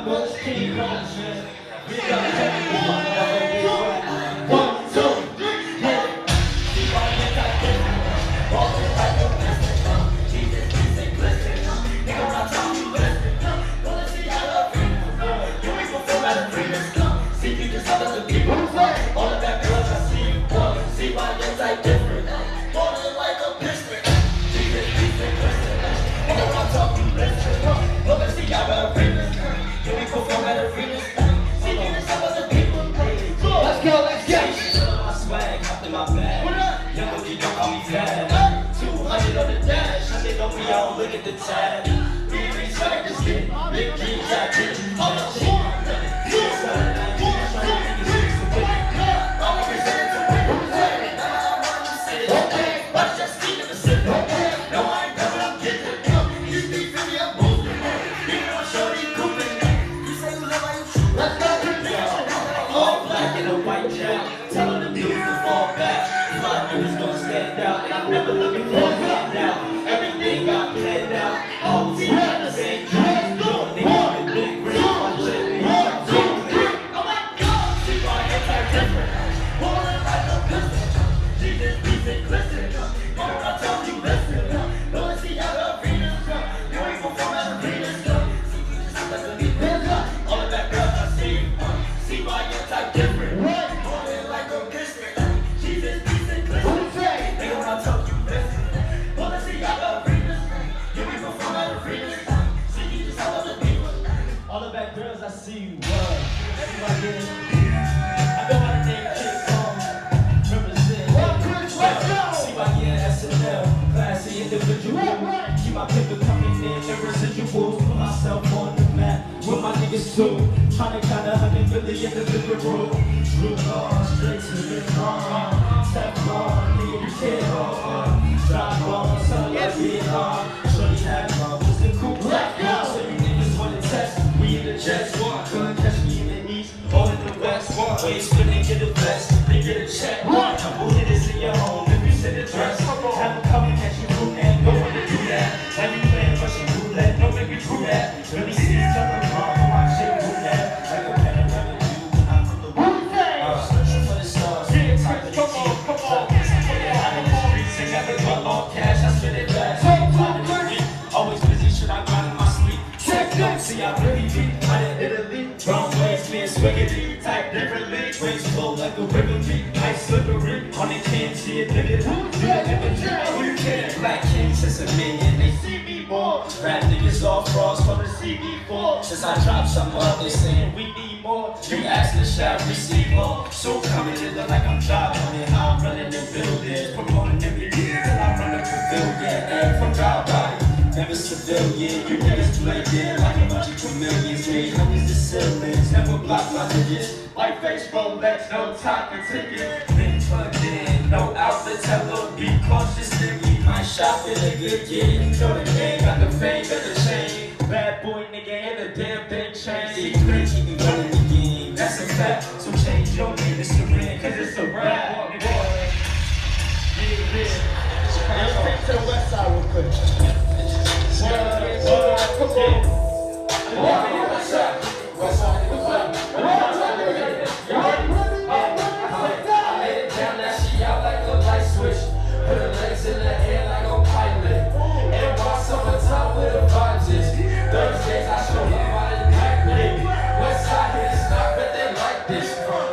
much King Kong, man. We got that. One, two, three, yeah. See why you got this. Walking like a blessing. Jesus, peace and blessing. Nigga, when I talk, you listen. Gonna see how love you. You ain't gon' feel better freedom. See you just other the people. All the bad girls, I see you. See why you like different. Falling like a piston. Jesus, peace and blessing. Nigga, when I talk, you listen. Gonna see how love you. You ain't gon' feel better freedom. See you just other the people. Let's go, let's go. My swag, hopped in my bag. Young OG, don't call me dad. 200 on the dash. They know me, I don't look at the tab. Big swag, just get big dreams, I did. All the shit. Never looking for a hand now. Everything got planned out. All teams got the same dreams. Doing niggas with big rings. My shit is oh my God, see why it's like different. Rolling like a piston. Jesus, peace and glisten. When I tell you listen. Don't see how the Venus. You ain't gon' fall out of Venus. All of that girls I see. See why it's like different. Rolling like a piston. Jesus, peace and glisten. All the bad girls, I see you. Everybody, I go by the name King Kong. Represent. See my SNL, classy individual. Keep my paper coming in, the residuals. Put myself on the map with my niggas too. Tryna count 100 million individual. Drew on, straight to the car. Step on, nigga, you can't hold. Drive on, son, let's get on. Shorty had my was the cool black girl. So you niggas wanna test. We in the Jets, couldn't catch me in the East or in the West. Wait, spinning, get a vest, they get a check. Couple hitters in your home if you send a dress. Have them come and catch you through and go on to do that. Have you playing Russian roulette? Don't make me true that. Really see each other wrong, but my shit do that. Like a panoramic view, I'm from the wood. Searching for the stars, yeah, type of the team. Come on, out in the streets, and never got all cash, I spit it back. Always busy, should I grind in my sleep? See, I really be out in Italy. Wrong ways, man, swiggity. Type differently. Waves flow like a river beat. Ice slippery. On the can, see it, live it. Who you kidding? Black kings, since a million. They see me more. Rap niggas all frost from the CD4. Since I dropped some up, they saying we need more. You ask the shop, receive more. So coming in, look like I'm job on it. How I'm running the buildings. Promoting every year till I run the pavilion. And from God body. Never civilian, you niggas play dead like a bunch of chameleons. Made hundreds of ceilings, never block my digits. White face Rolex, no talking ticket. Been plugged in, no outlet, tell her be cautious, nigga. My shop in a good year, you know the game, got the fame, got the chain. Bad boy nigga and a damn thing change. See, couldn't keep me running the game, that's a fact. So change your name to Serene, cause it's a rap. Let's take to the west side real quick. Put her legs in the air like a pilot. And while summertime with the vibes is Thursdays, I show love out in Blackly. West side here is not but they like this.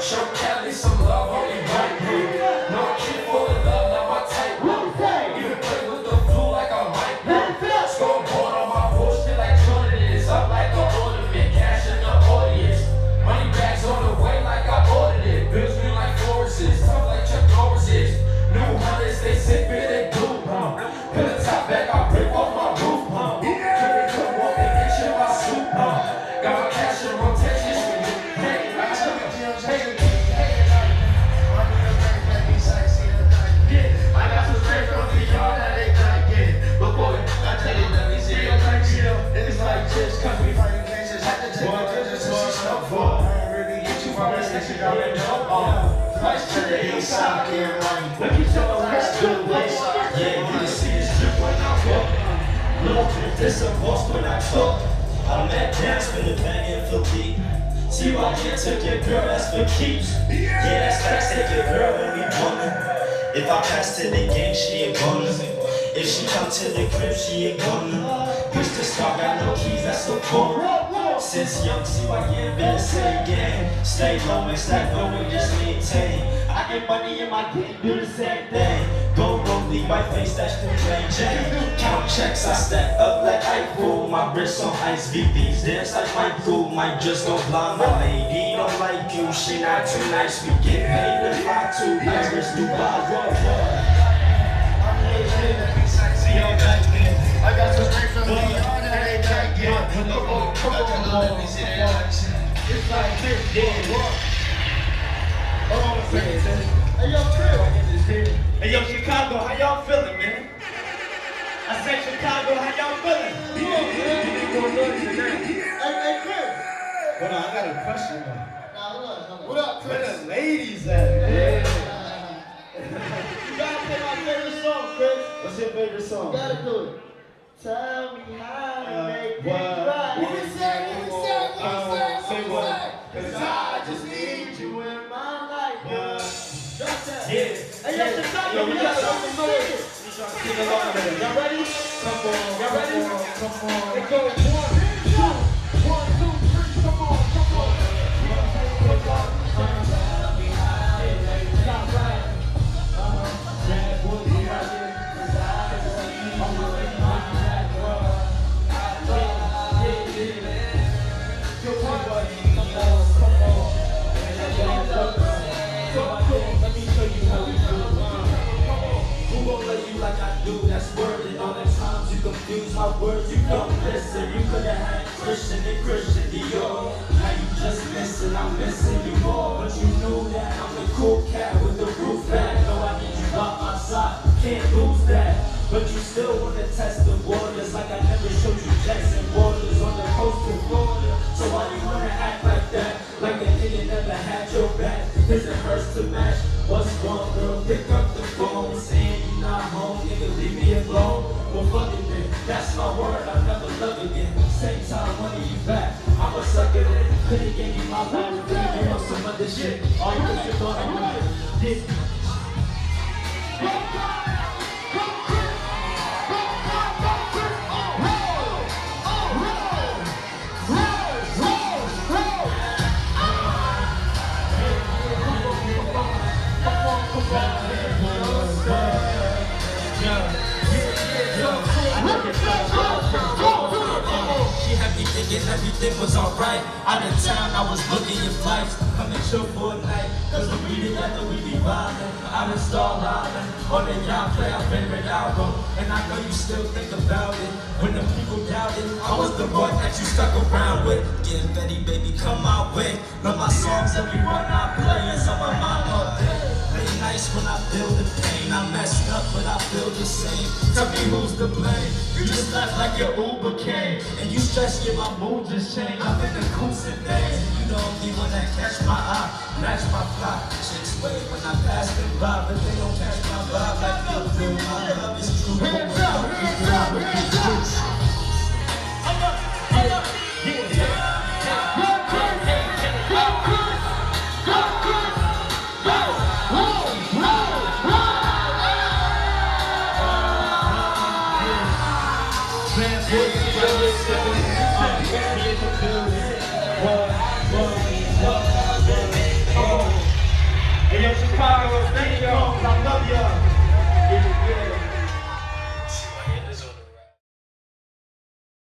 Show Cali some love on the right here. No kid for the love, not my type. Even play with the flu like a mic. Scoreboard on my bullshit like Jordan is. Up like a ornament, cash in the audience. Money bags on the way like I ordered it. Bills me like Flores's, tough like Chuck Norris's. New hunters, they sip it and do. Put the top back, I break off my roof. Can they come walk and get you my soup? Got my cash in rotation. Hey, I took it, I got some straight from the yard that they got get. But boy, I tell you, let me see your like chill. It's like this, cause we fighting cases. Had to take a picture so she stuck for. I ain't really get you from this nation, y'all ain't know. Price to the east side, can't run. Look at your west to the west. Yeah, you can see this trip when I walk. Look, this a boss when I talk. I'm at dance, spin the bag and feel deep. See why you took your girl, that's for keeps. Yeah, that's facts, take your girl when we ballin'. If I pass to the game, she a goner. If she come to the crib, she a goner. Used to start, got no keys, that's so cool. Since young, see why you ain't been the same game. Stay low and stack low and just maintain. I get money in my game, do the same thing. Go rollie, white face, that's the plain Jane. Count checks, I stack up like Eiffel. My wrist on ice, VPs dance like Michael. Might just go blind, my lady don't like you. She not too nice, we get paid to fly to Paris, Dubai. I got some straight from the yard and they can't get it. Come on, let me see that action. It's like this, yeah. Hold on a second. Hey, yo, Chris. Hey, yo, Chicago, how y'all feeling, man? I said Chicago, how y'all feeling? Hey, Chris. Hold on, I got a question, though. What up, Chris? Where the ladies at? You gotta play my favorite song, Chris. What's your favorite song? You gotta do it. Tell me how to make me cry. What you say? Cause I just need you in my life. Yeah. Hey, yo, Chicago, we got something to sing along with it. Y'all ready? Come on. Y'all ready? Come on. It goes 1, 2, 1, 2, 3. Come on. Tell me how to make me cry. Bad boys, we out here. Cause I just need you in my life. Let me show you how we do. Who gon' love you like I do? That's worded. All the times you confuse my words, you don't listen. You could've had Christian and Christian Dior. Now you just missing, I'm missing you more. But you knew that I'm the cool cat with the roof back. No, I need you by my side, can't lose that. But you still wanna test the waters like I never showed you Jackson Waters on the coast of Florida. So why you wanna act like that? Like a nigga never had your back. Cause it hurts to match. What's wrong, girl? Pick up the phone, saying you not home, nigga, leave me alone. Well, fuck it then, that's my word, I'll never love again. Same time, money you back, I'm a sucker then. Could've gave you my life, leave you on some other shit. All you cause you thought I would did. She had me thinking everything was alright. Out of town, I was booking your flights. Coming chill for a night. Cause when we together, we be vibing. Out in Star Island, on the yacht, play our favorite album. And I know you still think about it. When the people doubted, I was the one that you stuck around with. Get ready, baby, come my way. Love my songs, everyone I play. It's on my mind all day. Late nights when I feel the pain. I messed up, but I feel the same. Tell me who's to blame. You just left like your Uber came. And you stress, yeah, my mood just changed. I'm in the coast of days. You the only one that catch my eye, match my fly. Chicks wait when I pass them by, but they don't catch my vibe like you do. My love is true. Hands up, hands up, hands up. One,